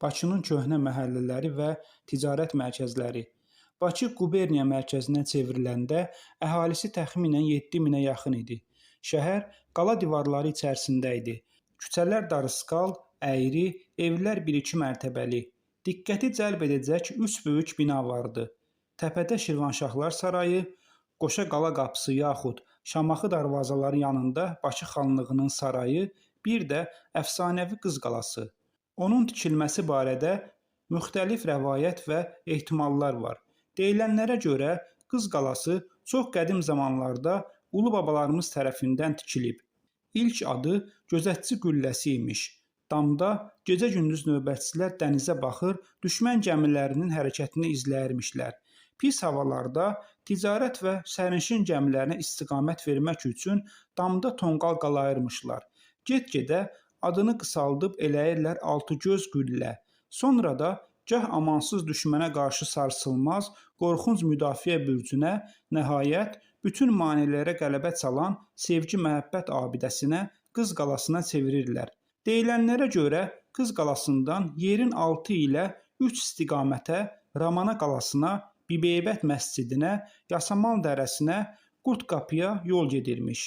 Bakının köhnə məhəllələri və ticarət mərkəzləri. Bakı quberniya mərkəzinə çevriləndə əhalisi təxminən 7000-ə yaxın idi. Şəhər qala divarları içərisində idi. Küçələr darısqal, əyri, evlər 1-2 mərtəbəli. Diqqəti cəlb edəcək 3 böyük bina vardı. Təpədə Şirvanşahlar sarayı, Qoşa qala qapısı yaxud Şamaxı darvazaları yanında Bakı xanlığının sarayı, bir də əfsanəvi Qız qalası. Onun tikilməsi barədə müxtəlif rəvayət və ehtimallar var. Deyilənlərə görə Qız qalası çox qədim zamanlarda ulu babalarımız tərəfindən tikilib. İlk adı Gözətçi qülləsi imiş. Damda gecə-gündüz növbətçilər dənizə baxır, düşmən gəmilərinin hərəkətini izləyirmişlər. Pis havalarda ticarət və sərnişin gəmilərinə istiqamət vermək üçün damda tonqal qalayırmışlar. Get-gedə adını qısaldıb eləyirlər Altıgöz qüllə. Sonra da gah amansız düşmənə qarşı sarsılmaz, qorxunc müdafiə bürcünə, nəhayət bütün maneələrə qələbə çalan sevgi-məhəbbət abidəsinə Qız qalasına çevirirlər. Deyilənlərə görə Qız qalasından yerin altı ilə 3 istiqamətə Ramana qalasına, Bibeybət məscidinə, Yasamal dərəsinə, Qurd qapıya yol gedirmiş.